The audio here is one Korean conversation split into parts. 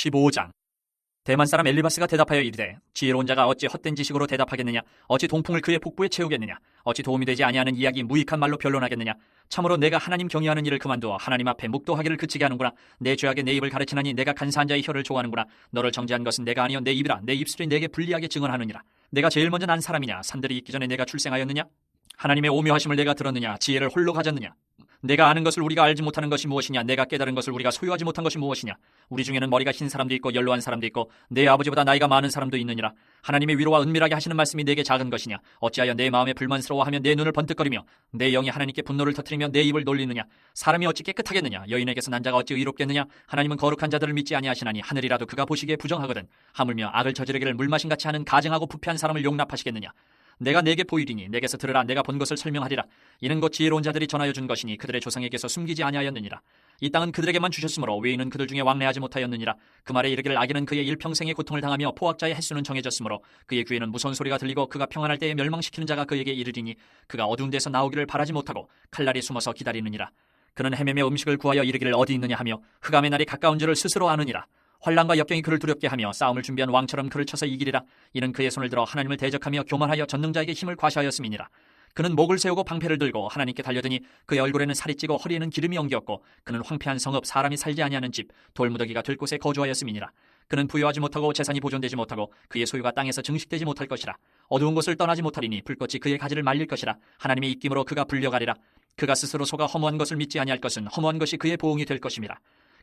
15장. 대만 사람 엘리바스가 대답하여 이르되 지혜로운 자가 어찌 헛된 지식으로 대답하겠느냐. 어찌 동풍을 그의 복부에 채우겠느냐. 어찌 도움이 되지 아니하는 이야기 무익한 말로 변론하겠느냐. 참으로 내가 하나님 경외하는 일을 그만두어 하나님 앞에 묵도하기를 그치게 하는구나. 내 죄악에 내 입을 가르치나니 내가 간사한 자의 혀를 좋아하는구나. 너를 정죄한 것은 내가 아니여 내 입이라. 내 입술이 내게 불리하게 증언하느니라. 내가 제일 먼저 난 사람이냐. 산들이 있기 전에 내가 출생하였느냐. 하나님의 오묘하심을 내가 들었느냐. 지혜를 홀로 가졌느냐. 내가 아는 것을 우리가 알지 못하는 것이 무엇이냐. 내가 깨달은 것을 우리가 소유하지 못한 것이 무엇이냐. 우리 중에는 머리가 흰 사람도 있고 연로한 사람도 있고 내 아버지보다 나이가 많은 사람도 있느니라. 하나님의 위로와 은밀하게 하시는 말씀이 내게 작은 것이냐. 어찌하여 내 마음에 불만스러워하며 내 눈을 번뜩거리며 내 영이 하나님께 분노를 터뜨리며 내 입을 놀리느냐. 사람이 어찌 깨끗하겠느냐. 여인에게서 난 자가 어찌 의롭겠느냐. 하나님은 거룩한 자들을 믿지 아니하시나니 하늘이라도 그가 보시기에 부정하거든. 하물며 악을 저지르기를 물마신같이 하는 가증하고 부패한 사람을 용납하시겠느냐. 내가 내게 보이리니 내게서 들으라. 내가 본 것을 설명하리라. 이는 곧 지혜로운 자들이 전하여 준 것이니 그들의 조상에게서 숨기지 아니하였느니라. 이 땅은 그들에게만 주셨으므로 외인은 그들 중에 왕래하지 못하였느니라. 그 말에 이르기를 악인은 그의 일평생의 고통을 당하며 포악자의 횟수는 정해졌으므로 그의 귀에는 무서운 소리가 들리고 그가 평안할 때에 멸망시키는 자가 그에게 이르리니 그가 어두운 데서 나오기를 바라지 못하고 칼날이 숨어서 기다리느니라. 그는 헤매며 음식을 구하여 이르기를 어디 있느냐 하며 흑암의 날이 가까운 줄을 스스로 아느니라. 환난과 역경이 그를 두렵게 하며 싸움을 준비한 왕처럼 그를 쳐서 이기리라. 이는 그의 손을 들어 하나님을 대적하며 교만하여 전능자에게 힘을 과시하였음이니라. 그는 목을 세우고 방패를 들고 하나님께 달려드니 그의 얼굴에는 살이 찌고 허리에는 기름이 엉겼고 그는 황폐한 성읍 사람이 살지 아니하는 집 돌무더기가 될 곳에 거주하였음이니라. 그는 부유하지 못하고 재산이 보존되지 못하고 그의 소유가 땅에서 증식되지 못할 것이라. 어두운 곳을 떠나지 못하리니 불꽃이 그의 가지를 말릴 것이라. 하나님의 입김으로 그가 불려가리라. 그가 스스로 속아 허무한 것을 믿지 아니할 것은 허무한 것이 그의 보응이 될 것임이라.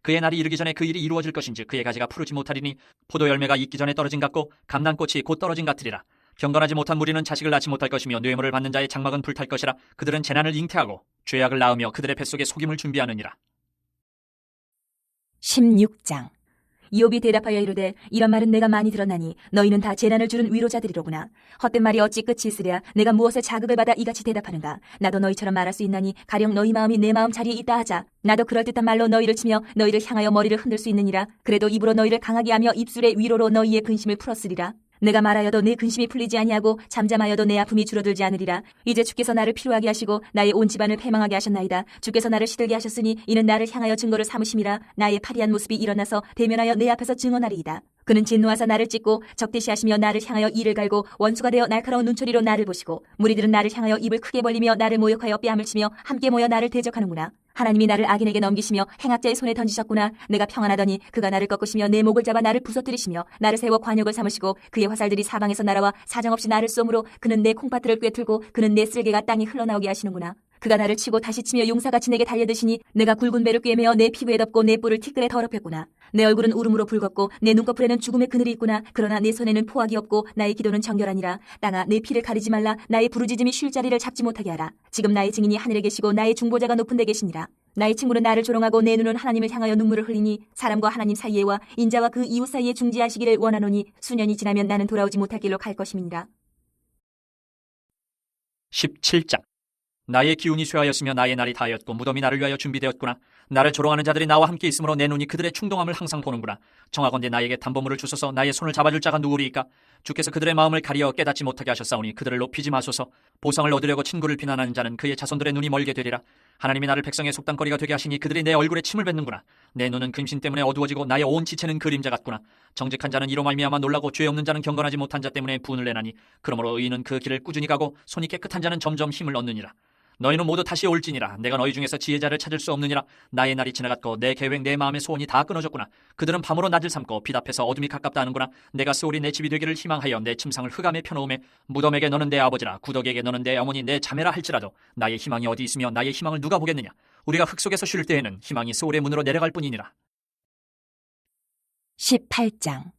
그의 날이 이르기 전에 그 일이 이루어질 것인지 그의 가지가 푸르지 못하리니 포도 열매가 익기 전에 떨어진 같고 감람꽃이 곧 떨어진 같으리라. 경건하지 못한 무리는 자식을 낳지 못할 것이며 뇌물을 받는 자의 장막은 불탈 것이라. 그들은 재난을 잉태하고 죄악을 낳으며 그들의 뱃속에 속임을 준비하느니라. 16장. 이욥이 대답하여 이르되 이런 말은 내가 많이 들었나니 너희는 다 재난을 주는 위로자들이로구나. 헛된 말이 어찌 끝이 있으랴. 내가 무엇에 자극을 받아 이같이 대답하는가. 나도 너희처럼 말할 수 있나니 가령 너희 마음이 내 마음 자리에 있다 하자. 나도 그럴듯한 말로 너희를 치며 너희를 향하여 머리를 흔들 수 있느니라. 그래도 입으로 너희를 강하게 하며 입술의 위로로 너희의 근심을 풀었으리라. 내가 말하여도 내 근심이 풀리지 아니하고 잠잠하여도 내 아픔이 줄어들지 않으리라. 이제 주께서 나를 피로하게 하시고 나의 온 집안을 패망하게 하셨나이다. 주께서 나를 시들게 하셨으니 이는 나를 향하여 증거를 삼으심이라. 나의 파리한 모습이 일어나서 대면하여 내 앞에서 증언하리이다. 그는 진노하사 나를 찢고 적대시하시며 나를 향하여 이를 갈고 원수가 되어 날카로운 눈초리로 나를 보시고 무리들은 나를 향하여 입을 크게 벌리며 나를 모욕하여 뺨을 치며 함께 모여 나를 대적하는구나. 하나님이 나를 악인에게 넘기시며 행악자의 손에 던지셨구나. 내가 평안하더니 그가 나를 꺾으시며 내 목을 잡아 나를 부서뜨리시며 나를 세워 관역을 삼으시고 그의 화살들이 사방에서 날아와 사정없이 나를 쏘므로 그는 내 콩팥들을 꿰뚫고 그는 내 쓸개가 땅에 흘러나오게 하시는구나. 그가 나를 치고 다시 치며 용사같이 내게 달려드시니 내가 굵은 배를 꿰매어 내 피부에 덮고 내 뿔을 티끌에 더럽혔구나. 내 얼굴은 울음으로 붉었고 내 눈꺼풀에는 죽음의 그늘이 있구나. 그러나 내 손에는 포악이 없고 나의 기도는 정결하니라. 땅아 내 피를 가리지 말라. 나의 부르짖음이 쉴 자리를 잡지 못하게 하라. 지금 나의 증인이 하늘에 계시고 나의 중보자가 높은 데 계시니라. 나의 친구는 나를 조롱하고 내 눈은 하나님을 향하여 눈물을 흘리니 사람과 하나님 사이에와 인자와 그 이웃 사이에 중지하시기를 원하노니 수년이 지나면 나는 돌아오지 못할 길로 갈 것임이니라. 17장. 나의 기운이 쇠하였으며 나의 날이 다하였고 무덤이 나를 위하여 준비되었구나. 나를 조롱하는 자들이 나와 함께 있으므로 내 눈이 그들의 충동함을 항상 보는구나. 청하건대 나에게 담보물을 주소서. 나의 손을 잡아줄 자가 누구리이까. 주께서 그들의 마음을 가리어 깨닫지 못하게 하셨사오니 그들을 높이지 마소서. 보상을 얻으려고 친구를 비난하는 자는 그의 자손들의 눈이 멀게 되리라. 하나님이 나를 백성의 속담거리가 되게 하시니 그들이 내 얼굴에 침을 뱉는구나. 내 눈은 근심 때문에 어두워지고 나의 온 지체는 그림자 같구나. 정직한 자는 이로 말미암아 놀라고 죄 없는 자는 경건하지 못한 자 때문에 분을 내나니 그러므로 의인은 그 길을 꾸준히 가고 손이 깨끗한 자는 점점 힘을 얻느니라. 너희는 모두 다시 올지니라. 내가 너희 중에서 지혜자를 찾을 수 없느니라. 나의 날이 지나갔고 내 계획 내 마음의 소원이 다 끊어졌구나. 그들은 밤으로 낮을 삼고 빛 앞에서 어둠이 가깝다 하는구나. 내가 스올이 내 집이 되기를 희망하여 내 침상을 흑암에 펴놓음에 무덤에게 너는 내 아버지라 구덕에게 너는 내 어머니 내 자매라 할지라도 나의 희망이 어디 있으며 나의 희망을 누가 보겠느냐. 우리가 흙 속에서 쉴 때에는 희망이 스올의 문으로 내려갈 뿐이니라. 18장.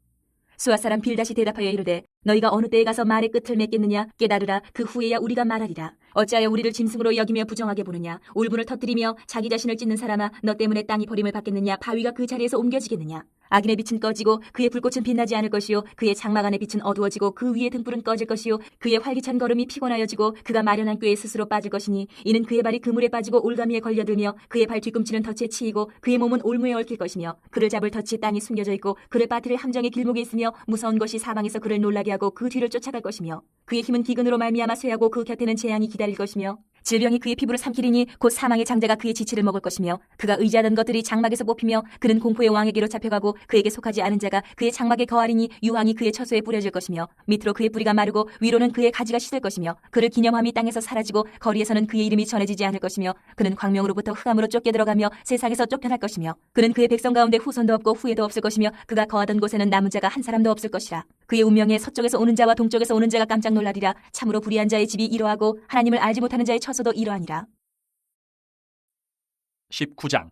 수아 사람 빌닷이 대답하여 이르되 너희가 어느 때에 가서 말의 끝을 맺겠느냐. 깨달으라. 그 후에야 우리가 말하리라. 어찌하여 우리를 짐승으로 여기며 부정하게 보느냐. 울분을 터뜨리며 자기 자신을 찢는 사람아 너 때문에 땅이 버림을 받겠느냐. 바위가 그 자리에서 옮겨지겠느냐. 악인의 빛은 꺼지고 그의 불꽃은 빛나지 않을 것이요 그의 장막 안의 빛은 어두워지고 그 위의 등불은 꺼질 것이요 그의 활기찬 걸음이 피곤하여지고 그가 마련한 꾀에 스스로 빠질 것이니 이는 그의 발이 그물에 빠지고 올가미에 걸려들며 그의 발 뒤꿈치는 덫에 치이고 그의 몸은 올무에 얽힐 것이며 그를 잡을 덫이 땅에 숨겨져 있고 그를 빠뜨릴 함정의 길목에 있으며 무서운 것이 사방에서 그를 놀라게 하고 그 뒤를 쫓아갈 것이며 그의 힘은 기근으로 말미암아 쇠하고 그 곁에는 재앙이 기다릴 것이며 질병이 그의 피부를 삼키리니 곧 사망의 장자가 그의 지체를 먹을 것이며 그가 의지하던 것들이 장막에서 뽑히며 그는 공포의 왕에게로 잡혀가고 그에게 속하지 않은 자가 그의 장막에 거하리니 유황이 그의 처소에 뿌려질 것이며 밑으로 그의 뿌리가 마르고 위로는 그의 가지가 시들 것이며 그를 기념함이 땅에서 사라지고 거리에서는 그의 이름이 전해지지 않을 것이며 그는 광명으로부터 흑암으로 쫓겨 들어가며 세상에서 쫓겨날 것이며 그는 그의 백성 가운데 후손도 없고 후예도 없을 것이며 그가 거하던 곳에는 남은 자가 한 사람도 없을 것이라. 그의 운명에 서쪽에서 오는 자와 동쪽에서 오는 자가 깜짝 놀라리라. 참으로 불의한 자의 집이 이러하고 하나님을 알지 못하는 자의 처소도 이러하니라. 19장.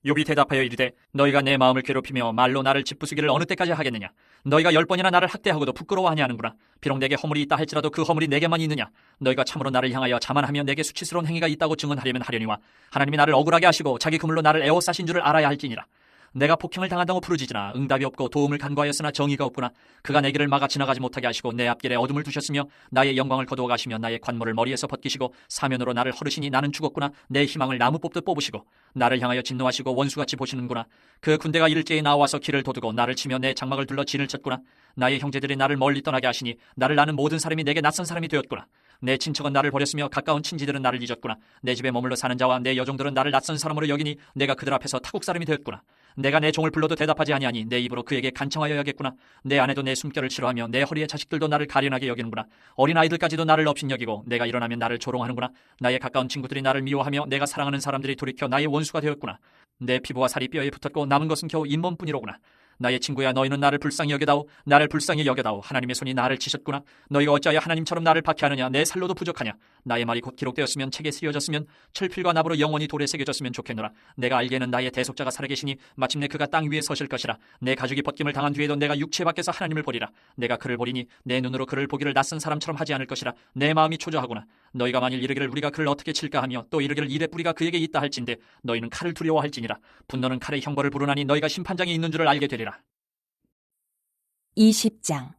욥이 대답하여 이르되 너희가 내 마음을 괴롭히며 말로 나를 짓부수기를 어느 때까지 하겠느냐. 너희가 10번이나 나를 학대하고도 부끄러워하냐 하는구나. 비록 내게 허물이 있다 할지라도 그 허물이 내게만 있느냐. 너희가 참으로 나를 향하여 자만하며 내게 수치스러운 행위가 있다고 증언하려면 하려니와 하나님이 나를 억울하게 하시고 자기 그물로 나를 에워싸신 줄을 알아야 할지니라. 내가 폭행을 당한다고 부르짖으나 응답이 없고 도움을 간구하였으나 정의가 없구나. 그가 내 길을 막아 지나가지 못하게 하시고 내 앞길에 어둠을 두셨으며 나의 영광을 거두어 가시며 나의 관모를 머리에서 벗기시고 사면으로 나를 허르시니 나는 죽었구나. 내 희망을 나무 뽑듯 뽑으시고 나를 향하여 진노하시고 원수같이 보시는구나. 그 군대가 일제히 나와서 길을 도두고 나를 치며 내 장막을 둘러 진을 쳤구나. 나의 형제들이 나를 멀리 떠나게 하시니 나를 아는 모든 사람이 내게 낯선 사람이 되었구나. 내 친척은 나를 버렸으며 가까운 친지들은 나를 잊었구나. 내 집에 머물러 사는 자와 내 여종들은 나를 낯선 사람으로 여기니 내가 그들 앞에서 타국 사람이 되었구나. 내가 내 종을 불러도 대답하지 아니하니 내 입으로 그에게 간청하여야겠구나. 내 아내도 내 숨결을 싫어하며 내 허리의 자식들도 나를 가련하게 여기는구나. 어린아이들까지도 나를 업신여기고 내가 일어나면 나를 조롱하는구나. 나의 가까운 친구들이 나를 미워하며 내가 사랑하는 사람들이 돌이켜 나의 원수가 되었구나. 내 피부와 살이 뼈에 붙었고 남은 것은 겨우 잇몸뿐이로구나. 나의 친구야, 너희는 나를 불쌍히 여겨다오. 나를 불쌍히 여겨다오. 하나님의 손이 나를 치셨구나. 너희가 어찌하여 하나님처럼 나를 박해하느냐. 내 살로도 부족하냐. 나의 말이 곧 기록되었으면 책에 쓰여졌으면 철필과 납으로 영원히 돌에 새겨졌으면 좋겠노라. 내가 알기에는 나의 대속자가 살아계시니 마침내 그가 땅 위에 서실 것이라. 내 가죽이 벗김을 당한 뒤에도 내가 육체 밖에서 하나님을 보리라. 내가 그를 보리니 내 눈으로 그를 보기를 낯선 사람처럼 하지 않을 것이라. 내 마음이 초조하구나. 너희가 만일 이르기를 우리가 그를 어떻게 칠까 하며 또 이르기를 이레 뿌리가 그에게 있다 할진대 너희는 칼을 두려워할지니라. 분노는 칼의 형벌을 부르나니 너희가 심판장에 있는 줄을 알게 되리라. 20장.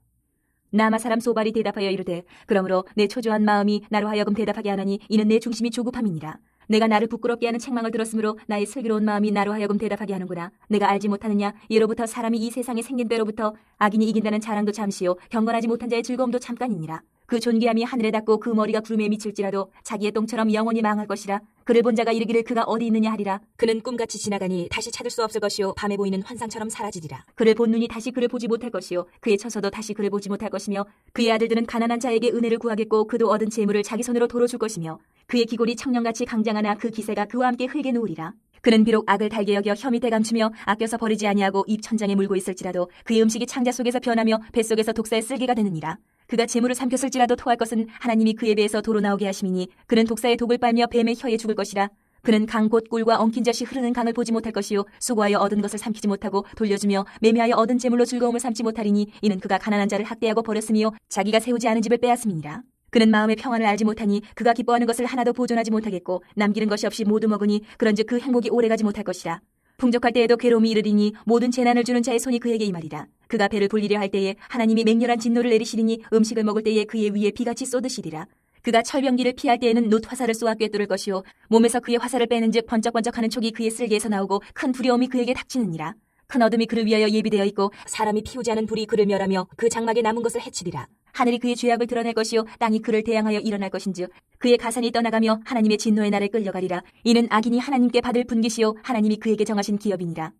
나마 사람 소발이 대답하여 이르되 그러므로 내 초조한 마음이 나로 하여금 대답하게 하나니 이는 내 중심이 조급함이니라. 내가 나를 부끄럽게 하는 책망을 들었으므로 나의 슬기로운 마음이 나로 하여금 대답하게 하는구나. 내가 알지 못하느냐. 예로부터 사람이 이 세상에 생긴 때로부터 악인이 이긴다는 자랑도 잠시요 경건하지 못한 자의 즐거움도 잠깐이니라. 그 존귀함이 하늘에 닿고 그 머리가 구름에 미칠지라도 자기의 똥처럼 영원히 망할 것이라. 그를 본 자가 이르기를 그가 어디 있느냐 하리라. 그는 꿈같이 지나가니 다시 찾을 수 없을 것이요 밤에 보이는 환상처럼 사라지리라. 그를 본 눈이 다시 그를 보지 못할 것이요 그의 처소도 다시 그를 보지 못할 것이며 그의 아들들은 가난한 자에게 은혜를 구하겠고 그도 얻은 재물을 자기 손으로 도로 줄 것이며 그의 기골이 청년같이 강장하나 그 기세가 그와 함께 흙에 누우리라. 그는 비록 악을 달게 여겨 혀 밑에 감추며 아껴서 버리지 아니하고 입 천장에 물고 있을지라도 그의 음식이 창자 속에서 변하며 뱃속에서 독사의 쓸개가 되느니라. 그가 재물을 삼켰을지라도 토할 것은 하나님이 그에 배에서 도로 나오게 하심이니 그는 독사의 독을 빨며 뱀의 혀에 죽을 것이라. 그는 강 곧 꿀과 엉킨 젖이 흐르는 강을 보지 못할 것이요 수고하여 얻은 것을 삼키지 못하고 돌려주며 매매하여 얻은 재물로 즐거움을 삼지 못하리니 이는 그가 가난한 자를 학대하고 버렸으며 자기가 세우지 않은 집을 빼앗음이니라. 그는 마음의 평안을 알지 못하니 그가 기뻐하는 것을 하나도 보존하지 못하겠고 남기는 것이 없이 모두 먹으니 그런즉 그 행복이 오래가지 못할 것이라. 풍족할 때에도 괴로움이 이르리니 모든 재난을 주는 자의 손이 그에게 임하리라. 그가 배를 불리려 할 때에 하나님이 맹렬한 진노를 내리시리니 음식을 먹을 때에 그의 위에 비같이 쏟으시리라. 그가 철병기를 피할 때에는 놋 화살을 쏘아 꿰뚫을 것이요 몸에서 그의 화살을 빼는즉 번쩍번쩍하는 촉이 그의 쓸개에서 나오고 큰 두려움이 그에게 닥치느니라. 큰 어둠이 그를 위하여 예비되어 있고 사람이 피우지 않은 불이 그를 멸하며 그 장막에 남은 것을 해치리라. 하늘이 그의 죄악을 드러낼 것이요 땅이 그를 대항하여 일어날 것인즉 그의 가산이 떠나가며 하나님의 진노의 날에 끌려가리라. 이는 악인이 하나님께 받을 분깃이요 하나님이 그에게 정하신 기업이니라.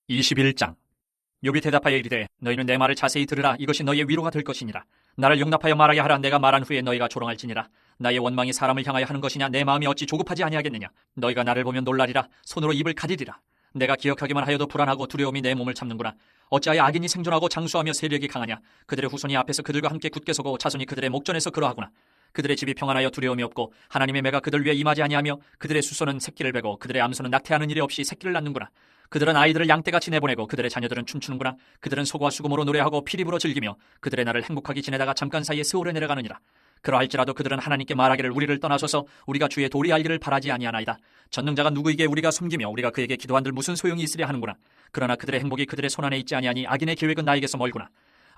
21장. 욥이 대답하여 이르되 너희는 내 말을 자세히 들으라. 이것이 너희의 위로가 될 것이니라. 나를 용납하여 말하게 하라. 내가 말한 후에 너희가 조롱할지니라. 나의 원망이 사람을 향하여 하는 것이냐. 내 마음이 어찌 조급하지 아니하겠느냐. 너희가 나를 보면 놀라리라. 손으로 입을 가리리라. 내가 기억하기만 하여도 불안하고 두려움이 내 몸을 잡는구나. 어찌하여 악인이 생존하고 장수하며 세력이 강하냐. 그들의 후손이 앞에서 그들과 함께 굳게 서고 자손이 그들의 목전에서 그러하구나. 그들의 집이 평안하여 두려움이 없고 하나님의 매가 그들 위에 임하지 아니하며 그들의 수소는 새끼를 베고 그들의 암소는 낙태하는 일이 없이 새끼를 낳는구나. 그들은 아이들을 양떼같이 내보내고 그들의 자녀들은 춤추는구나. 그들은 소과 수금으로 노래하고 피리 불어 즐기며 그들의 날을 행복하게 지내다가 잠깐 사이에 세월에 내려가느니라. 그러할지라도 그들은 하나님께 말하기를 우리를 떠나소서 우리가 주의 도리 알기를 바라지 아니하나이다. 전능자가 누구에게 우리가 숨기며 우리가 그에게 기도한들 무슨 소용이 있으랴 하는구나. 그러나 그들의 행복이 그들의 손안에 있지 아니하니 악인의 계획은 나에게서 멀구나.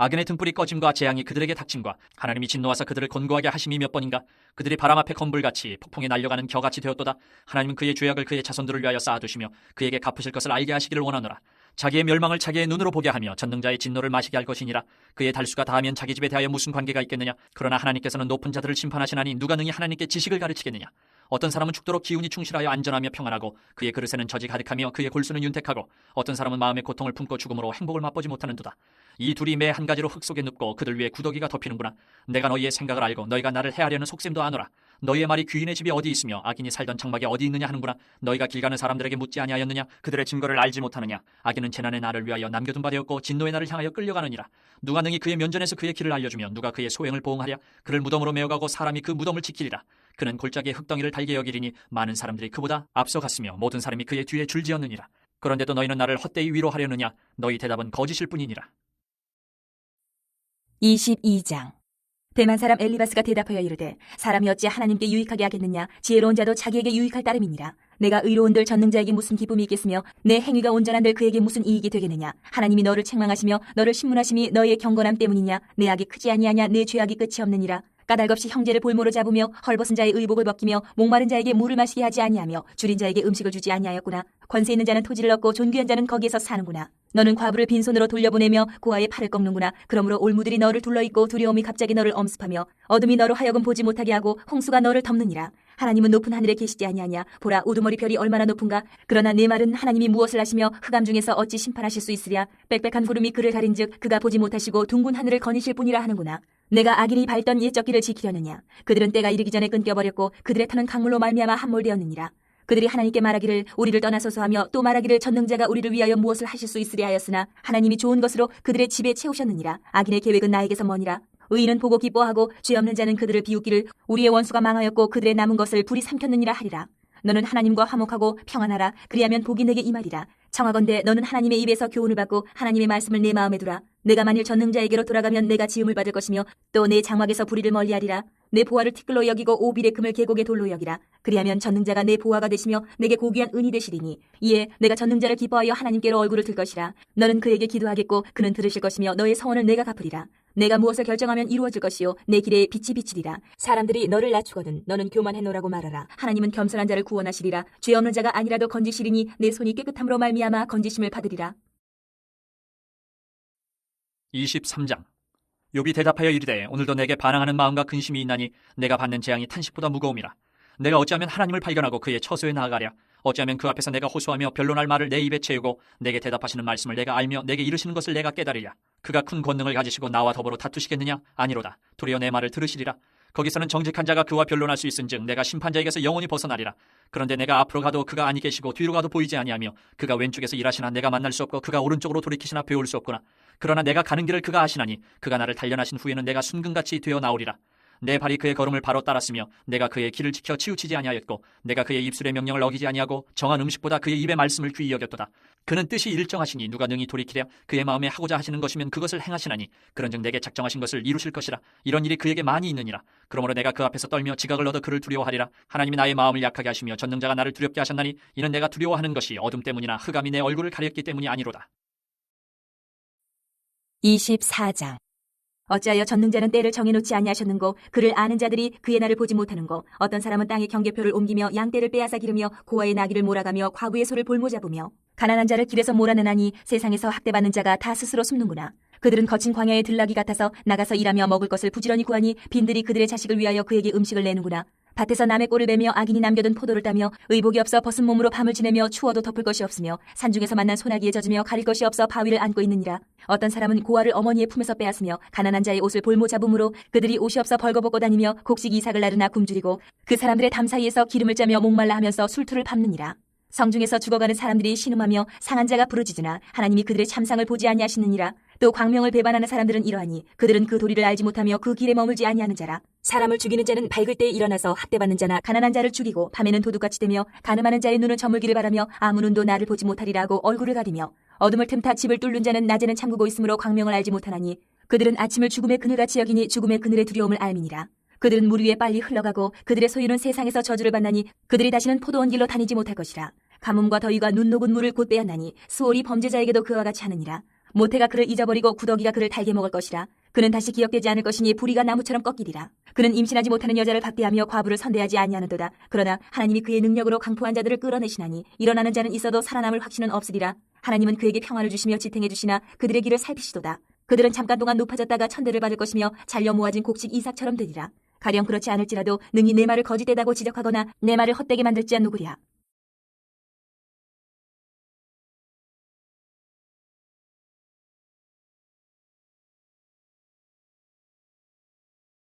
악인의 등불이 꺼짐과 재앙이 그들에게 닥침과 하나님이 진노하사 그들을 곤고하게 하심이 몇 번인가. 그들이 바람 앞에 건불같이 폭풍에 날려가는 겨같이 되었도다. 하나님은 그의 죄악을 그의 자손들을 위하여 쌓아두시며 그에게 갚으실 것을 알게 하시기를 원하노라. 자기의 멸망을 자기의 눈으로 보게 하며 전능자의 진노를 마시게 할 것이니라. 그의 달수가 다하면 자기 집에 대하여 무슨 관계가 있겠느냐. 그러나 하나님께서는 높은 자들을 심판하시나니 누가 능히 하나님께 지식을 가르치겠느냐. 어떤 사람은 죽도록 기운이 충실하여 안전하며 평안하고 그의 그릇에는 젖이 가득하며 그의 골수는 윤택하고 어떤 사람은 마음의 고통을 품고 죽음으로 행복을 맛보지 못하는도다. 이 둘이 매 한 가지로 흙 속에 눕고 그들 위에 구더기가 덮이는구나. 내가 너희의 생각을 알고 너희가 나를 해하려는 속셈도 아노라. 너희의 말이 귀인의 집이 어디 있으며 악인이 살던 장막이 어디 있느냐 하는구나. 너희가 길 가는 사람들에게 묻지 아니하였느냐. 그들의 증거를 알지 못하느냐. 악인은 재난의 날을 위하여 남겨둔 바 되었고 진노의 날을 향하여 끌려가느니라. 누가 능히 그의 면전에서 그의 길을 알려주며 누가 그의 소행을 보응하랴. 그를 무덤으로 메어가고 사람이 그 무덤을 지키리라. 그는 골짜기의 흙덩이를 달게 여기리니 많은 사람들이 그보다 앞서갔으며 모든 사람이 그의 뒤에 줄지었느니라. 그런데도 너희는 나를 헛되이 위로하려느냐. 너희 대답은 거짓일 뿐이니라. 22장. 대만 사람 엘리바스가 대답하여 이르되 사람이 어찌 하나님께 유익하게 하겠느냐. 지혜로운 자도 자기에게 유익할 따름이니라. 내가 의로운들 전능자에게 무슨 기쁨이 있겠으며 내 행위가 온전한들 그에게 무슨 이익이 되겠느냐. 하나님이 너를 책망하시며 너를 신문하심이 너희의 경건함 때문이냐. 내 악이 크지 아니하냐. 내 죄악이 끝이 없느니라. 까닭없이 형제를 볼모로 잡으며 헐벗은 자의 의복을 벗기며 목마른 자에게 물을 마시게 하지 아니하며 줄인 자에게 음식을 주지 아니하였구나. 권세 있는 자는 토지를 얻고 존귀한 자는 거기에서 사는구나. 너는 과부를 빈손으로 돌려보내며 고아의 팔을 꺾는구나. 그러므로 올무들이 너를 둘러있고 두려움이 갑자기 너를 엄습하며 어둠이 너로 하여금 보지 못하게 하고 홍수가 너를 덮느니라. 하나님은 높은 하늘에 계시지 아니하냐. 보라 우두머리 별이 얼마나 높은가. 그러나 내 말은 하나님이 무엇을 하시며 흑암 중에서 어찌 심판하실 수 있으랴. 빽빽한 구름이 그를 가린즉 그가 보지 못하시고 둥근 하늘을 거니실 뿐이라 하는구나. 내가 악인이 밟던 옛적 길을 지키려느냐. 그들은 때가 이르기 전에 끊겨버렸고 그들의 터는 강물로 말미암아 함몰되었느니라. 그들이 하나님께 말하기를 우리를 떠나소서 하며 또 말하기를 전능자가 우리를 위하여 무엇을 하실 수 있으랴 하였으나 하나님이 좋은 것으로 그들의 집에 채우셨느니라. 악인의 계획은 나에게서 머니라. 의인은 보고 기뻐하고 죄 없는 자는 그들을 비웃기를 우리의 원수가 망하였고 그들의 남은 것을 불이 삼켰느니라 하리라. 너는 하나님과 화목하고 평안하라. 그리하면 복이 내게 임하리라. 청하건대 너는 하나님의 입에서 교훈을 받고 하나님의 말씀을 내 마음에 두라. 내가 만일 전능자에게로 돌아가면 내가 지음을 받을 것이며 또 내 장막에서 불의를 멀리하리라. 내 보화를 티끌로 여기고 오빌의 금을 계곡의 돌로 여기라. 그리하면 전능자가 내 보화가 되시며 내게 고귀한 은이 되시리니 이에 내가 전능자를 기뻐하여 하나님께로 얼굴을 들 것이라. 너는 그에게 기도하겠고 그는 들으실 것이며 너의 성원을 내가 갚으리라. 내가 무엇을 결정하면 이루어질 것이요 내 길에 빛이 비치리라. 사람들이 너를 낮추거든 너는 교만해노라고 말하라. 하나님은 겸손한 자를 구원하시리라. 죄 없는 자가 아니라도 건지시리니 내 손이 깨끗함으로 말미암아 건지심을 받으리라. 23장. 욥이 대답하여 이르되 오늘도 내게 반항하는 마음과 근심이 있나니 내가 받는 재앙이 탄식보다 무거움이라. 내가 어찌하면 하나님을 발견하고 그의 처소에 나아가랴. 어찌하면 그 앞에서 내가 호소하며 변론할 말을 내 입에 채우고 내게 대답하시는 말씀을 내가 알며 내게 이르시는 것을 내가 깨달으랴. 그가 큰 권능을 가지시고 나와 더불어 다투시겠느냐? 아니로다. 도리어 내 말을 들으시리라. 거기서는 정직한 자가 그와 변론할 수 있은즉 내가 심판자에게서 영원히 벗어나리라. 그런데 내가 앞으로 가도 그가 아니 계시고 뒤로 가도 보이지 아니하며 그가 왼쪽에서 일하시나 내가 만날 수 없고 그가 오른쪽으로 돌이키시나 배울 수 없구나. 그러나 내가 가는 길을 그가 아시나니 그가 나를 단련하신 후에는 내가 순금같이 되어 나오리라. 내 발이 그의 걸음을 바로 따랐으며 내가 그의 길을 지켜 치우치지 아니하였고 내가 그의 입술의 명령을 어기지 아니하고 정한 음식보다 그의 입의 말씀을 귀히 여겼도다. 그는 뜻이 일정하시니 누가 능히 돌이키랴. 그의 마음에 하고자 하시는 것이면 그것을 행하시나니 그런즉 내게 작정하신 것을 이루실 것이라. 이런 일이 그에게 많이 있느니라. 그러므로 내가 그 앞에서 떨며 지각을 얻어 그를 두려워하리라. 하나님이 나의 마음을 약하게 하시며 전능자가 나를 두렵게 하셨나니 이는 내가 두려워하는 것이 어둠 때문이나 흑암이 내 얼굴을 가렸기 때문이 아니로다. 24장. 어찌하여 전능자는 때를 정해놓지 아니하셨는고 그를 아는 자들이 그의 날을 보지 못하는고 어떤 사람은 땅의 경계표를 옮기며 양떼를 빼앗아 기르며 고아의 나귀를 몰아가며 과부의 소를 볼모 잡으며 가난한 자를 길에서 몰아내나니 세상에서 학대받는 자가 다 스스로 숨는구나. 그들은 거친 광야의 들나귀 같아서 나가서 일하며 먹을 것을 부지런히 구하니 빈들이 그들의 자식을 위하여 그에게 음식을 내는구나. 밭에서 남의 꼴을 베며 악인이 남겨둔 포도를 따며 의복이 없어 벗은 몸으로 밤을 지내며 추워도 덮을 것이 없으며 산중에서 만난 소나기에 젖으며 가릴 것이 없어 바위를 안고 있느니라. 어떤 사람은 고아를 어머니의 품에서 빼앗으며 가난한 자의 옷을 볼모 잡음으로 그들이 옷이 없어 벌거벗고 다니며 곡식 이삭을 나르나 굶주리고 그 사람들의 담 사이에서 기름을 짜며 목말라 하면서 술투를 밟느니라. 성중에서 죽어가는 사람들이 신음하며 상한 자가 부르짖으나 하나님이 그들의 참상을 보지 아니하시느니라. 또 광명을 배반하는 사람들은 이러하니 그들은 그 도리를 알지 못하며 그 길에 머물지 아니하는 자라. 사람을 죽이는 자는 밝을 때에 일어나서 학대받는 자나 가난한 자를 죽이고 밤에는 도둑같이 되며 가늠하는 자의 눈을 저물기를 바라며 아무 눈도 나를 보지 못하리라 하고 얼굴을 가리며 어둠을 틈타 집을 뚫는 자는 낮에는 참그고 있으므로 광명을 알지 못하나니 그들은 아침을 죽음의 그늘같이 여기니 죽음의 그늘의 두려움을 알미니라. 그들은 물 위에 빨리 흘러가고 그들의 소유는 세상에서 저주를 받나니 그들이 다시는 포도원 길로 다니지 못할 것이라. 가뭄과 더위가 눈 녹은 물을 곧 빼앗나니 수월이 범죄자에게도 그와 같이 하느니라. 모태가 그를 잊어버리고 구더기가 그를 달게 먹을 것이라. 그는 다시 기억되지 않을 것이니 부리가 나무처럼 꺾이리라. 그는 임신하지 못하는 여자를 박대하며 과부를 선대하지 아니하는도다. 그러나 하나님이 그의 능력으로 강포한 자들을 끌어내시나니 일어나는 자는 있어도 살아남을 확신은 없으리라. 하나님은 그에게 평화를 주시며 지탱해 주시나 그들의 길을 살피시도다. 그들은 잠깐 동안 높아졌다가 천대를 받을 것이며 잘려 모아진 곡식 이삭처럼 되리라. 가령 그렇지 않을지라도 능히 내 말을 거짓되다고 지적하거나 내 말을 헛되게 만들지 않누구랴.